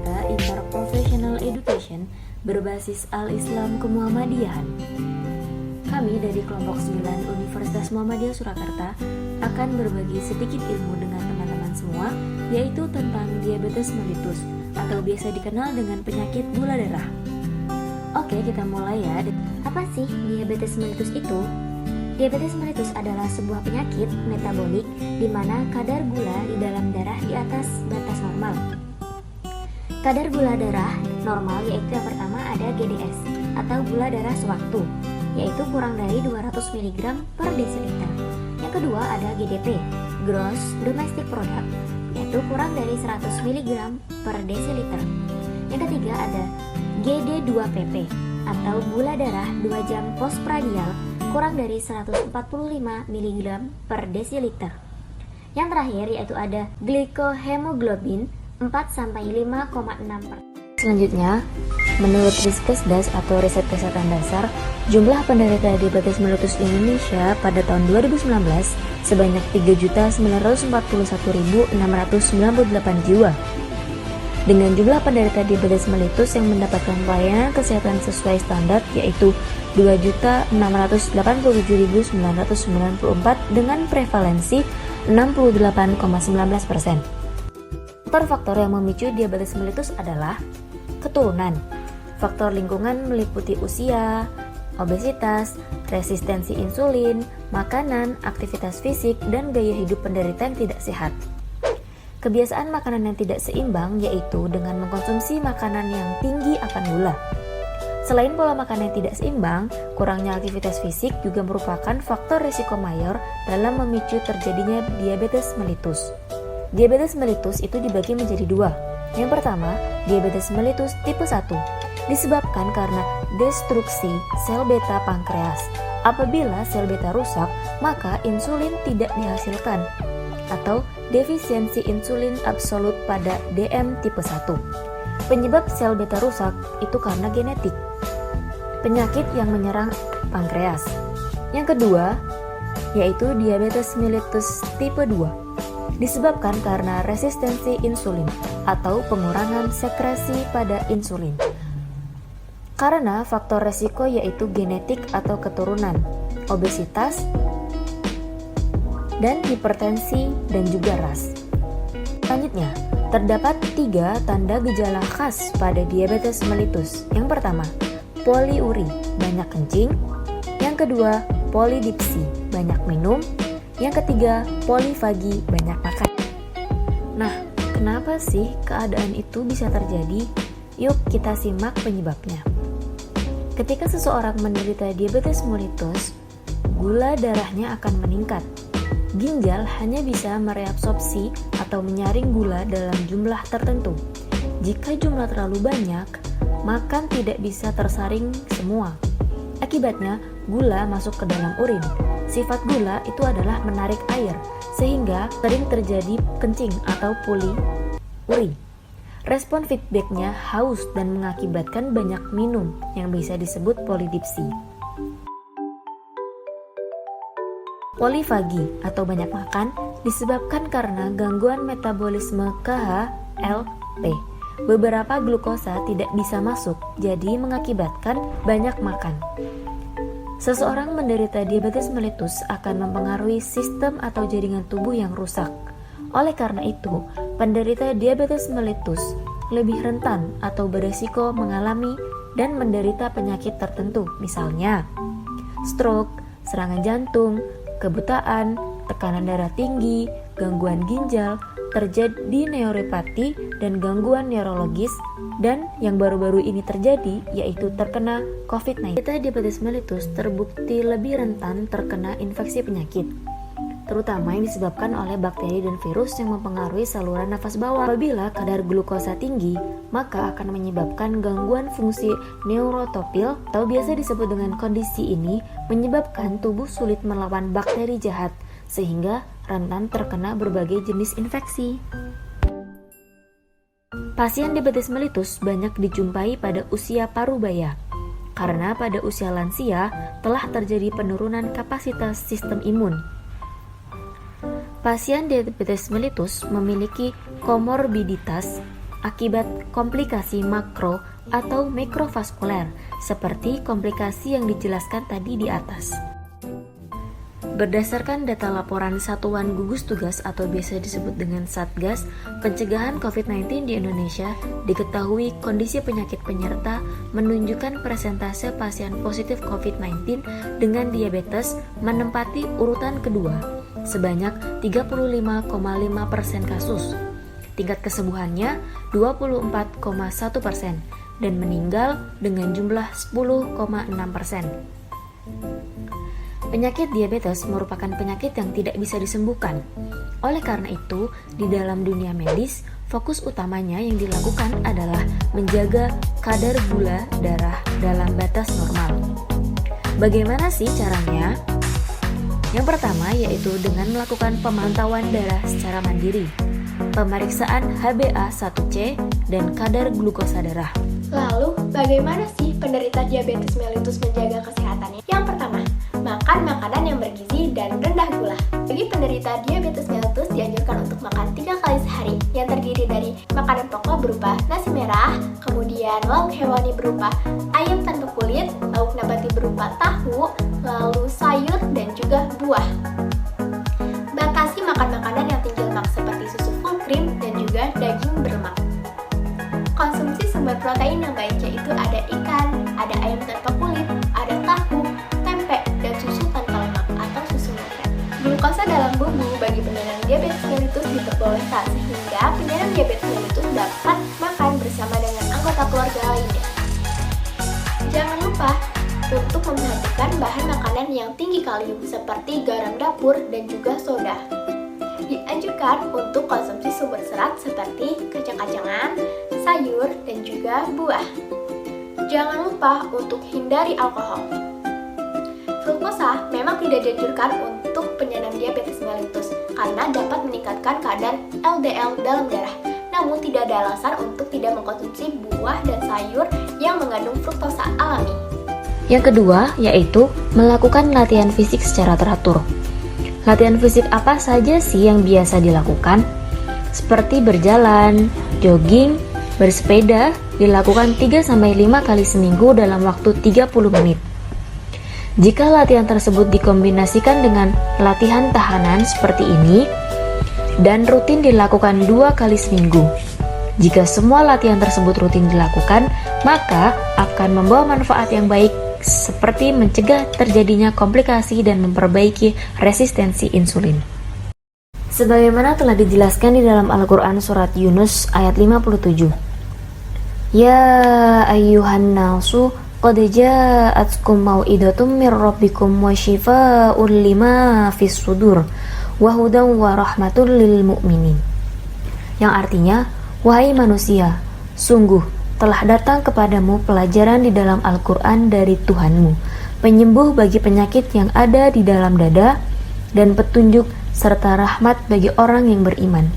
Lembaga Interprofessional Education berbasis Al-Islam Kemuhammadiyahan. Kami dari kelompok 9 Universitas Muhammadiyah Surakarta akan berbagi sedikit ilmu dengan teman-teman semua, yaitu tentang diabetes mellitus atau biasa dikenal dengan penyakit gula darah. Oke, kita mulai ya. Apa sih diabetes mellitus itu? Diabetes mellitus adalah sebuah penyakit metabolik di mana kadar gula di dalam darah di atas batas normal. Kadar gula darah normal yaitu yang pertama ada GDS atau gula darah sewaktu, yaitu kurang dari 200 mg per desiliter. Yang kedua ada GDP, Gross Domestic Product, yaitu kurang dari 100 mg per desiliter. Yang ketiga ada GD2PP atau gula darah 2 jam postprandial kurang dari 145 mg per desiliter. Yang terakhir yaitu ada glikohemoglobin 4-5,6%. Selanjutnya, menurut Riskesdas atau Riset Kesehatan Dasar, jumlah penderita diabetes mellitus Indonesia pada tahun 2019 sebanyak 3.941.698 jiwa. Dengan jumlah penderita diabetes mellitus yang mendapatkan pelayanan kesehatan sesuai standar yaitu 2.687.994 dengan prevalensi 68,19%. Faktor-faktor yang memicu diabetes mellitus adalah keturunan. Faktor lingkungan meliputi usia, obesitas, resistensi insulin, makanan, aktivitas fisik, dan gaya hidup penderita yang tidak sehat. Kebiasaan makanan yang tidak seimbang yaitu dengan mengkonsumsi makanan yang tinggi akan gula. Selain pola makan yang tidak seimbang, kurangnya aktivitas fisik juga merupakan faktor risiko mayor dalam memicu terjadinya diabetes mellitus. Diabetes mellitus itu dibagi menjadi dua. Yang pertama, diabetes mellitus tipe 1, disebabkan karena destruksi sel beta pankreas. Apabila sel beta rusak, maka insulin tidak dihasilkan, atau defisiensi insulin absolut pada DM tipe 1. Penyebab sel beta rusak itu karena genetik, penyakit yang menyerang pankreas. Yang kedua, yaitu diabetes mellitus tipe 2, disebabkan karena resistensi insulin atau pengurangan sekresi pada insulin. Karena faktor resiko yaitu genetik atau keturunan, obesitas, dan hipertensi dan juga ras. Selanjutnya, terdapat 3 tanda gejala khas pada diabetes mellitus. Yang pertama, poliuri, banyak kencing. Yang kedua, polidipsi, banyak minum. Yang ketiga, polifagi, banyak makan. Nah, kenapa sih keadaan itu bisa terjadi? Yuk kita simak penyebabnya. Ketika seseorang menderita diabetes mellitus, gula darahnya akan meningkat. Ginjal hanya bisa mereabsorpsi atau menyaring gula dalam jumlah tertentu. Jika jumlah terlalu banyak, maka tidak bisa tersaring semua. Akibatnya, gula masuk ke dalam urin. Sifat gula itu adalah menarik air, sehingga sering terjadi kencing atau poliuri. Respon feedbacknya haus dan mengakibatkan banyak minum yang bisa disebut polidipsi. Polifagi atau banyak makan disebabkan karena gangguan metabolisme KHLP. Beberapa glukosa tidak bisa masuk, jadi mengakibatkan banyak makan. Seseorang menderita diabetes mellitus akan mempengaruhi sistem atau jaringan tubuh yang rusak. Oleh karena itu, penderita diabetes mellitus lebih rentan atau beresiko mengalami dan menderita penyakit tertentu, misalnya stroke, serangan jantung, kebutaan, tekanan darah tinggi, gangguan ginjal, terjadi neuropati dan gangguan neurologis, dan yang baru-baru ini terjadi yaitu terkena COVID-19. Penderita diabetes mellitus terbukti lebih rentan terkena infeksi penyakit, terutama yang disebabkan oleh bakteri dan virus yang mempengaruhi saluran nafas bawah. Apabila kadar glukosa tinggi, maka akan menyebabkan gangguan fungsi neurotropil atau biasa disebut dengan kondisi ini menyebabkan tubuh sulit melawan bakteri jahat sehingga rentan terkena berbagai jenis infeksi. Pasien diabetes mellitus banyak dijumpai pada usia parubaya karena pada usia lansia telah terjadi penurunan kapasitas sistem imun. Pasien diabetes mellitus memiliki komorbiditas akibat komplikasi makro atau mikrovaskuler, seperti komplikasi yang dijelaskan tadi di atas. Berdasarkan data laporan Satuan Gugus Tugas atau biasa disebut dengan Satgas Pencegahan COVID-19 di Indonesia, diketahui kondisi penyakit penyerta menunjukkan persentase pasien positif COVID-19 dengan diabetes menempati urutan kedua, sebanyak 35,5% kasus. Tingkat kesembuhannya 24,1% dan meninggal dengan jumlah 10,6%. Penyakit diabetes merupakan penyakit yang tidak bisa disembuhkan. Oleh karena itu, di dalam dunia medis, fokus utamanya yang dilakukan adalah menjaga kadar gula darah dalam batas normal. Bagaimana sih caranya? Yang pertama yaitu dengan melakukan pemantauan darah secara mandiri, pemeriksaan HbA1c dan kadar glukosa darah. Lalu, bagaimana sih penderita diabetes mellitus menjaga kesehatannya? Yang pertama, makan makanan yang bergizi dan rendah gula. Bagi penderita diabetes mellitus dianjurkan untuk makan 3 kali sehari yang terdiri dari makanan pokok berupa nasi merah, kemudian lauk hewani berupa ayam tanpa kulit, lauk nabati berupa tahu, lalu sayur dan juga buah. Batasi makan makanan yang tinggi lemak seperti susu full cream dan juga daging berlemak. Konsumsi sumber protein yang baik yaitu ada ikan, ada ayam tanpa kulit, ada tahu, tempe, dan susu tanpa lemak atau susu nugget. Glukosa dalam bumbu bagi penyandang diabetes mellitus diperbolehkan sehingga penyandang diabetes mellitus dapat makan bersama dengan anggota keluarga lainnya. Jangan lupa untuk memperhatikan bahan makanan yang tinggi kalium seperti garam dapur dan juga soda. Dianjurkan untuk konsumsi sumber serat seperti kacang-kacangan, sayur, dan juga buah. Jangan lupa untuk hindari alkohol. Fruktosa memang tidak dianjurkan untuk penyandang diabetes mellitus karena dapat meningkatkan kadar LDL dalam darah. Namun tidak ada alasan untuk tidak mengkonsumsi buah dan sayur yang mengandung fruktosa alami. Yang kedua yaitu melakukan latihan fisik secara teratur. Latihan fisik apa saja sih yang biasa dilakukan? Seperti berjalan, jogging, bersepeda dilakukan 3-5 kali seminggu dalam waktu 30 menit. Jika latihan tersebut dikombinasikan dengan latihan tahanan seperti ini dan rutin dilakukan 2 kali seminggu. Jika semua latihan tersebut rutin dilakukan, maka akan membawa manfaat yang baik seperti mencegah terjadinya komplikasi dan memperbaiki resistensi insulin. Sebagaimana telah dijelaskan di dalam Al-Quran surat Yunus ayat 57. Ya ayyuhan nasu qad ja'atkum mau'idatum mir rabbikum wa shifaa'un lima fis sudur wa hudan wa rahmatul lil mu'minin. Yang artinya, wahai manusia, sungguh telah datang kepadamu pelajaran di dalam Al-Quran dari Tuhanmu, penyembuh bagi penyakit yang ada di dalam dada, dan petunjuk serta rahmat bagi orang yang beriman.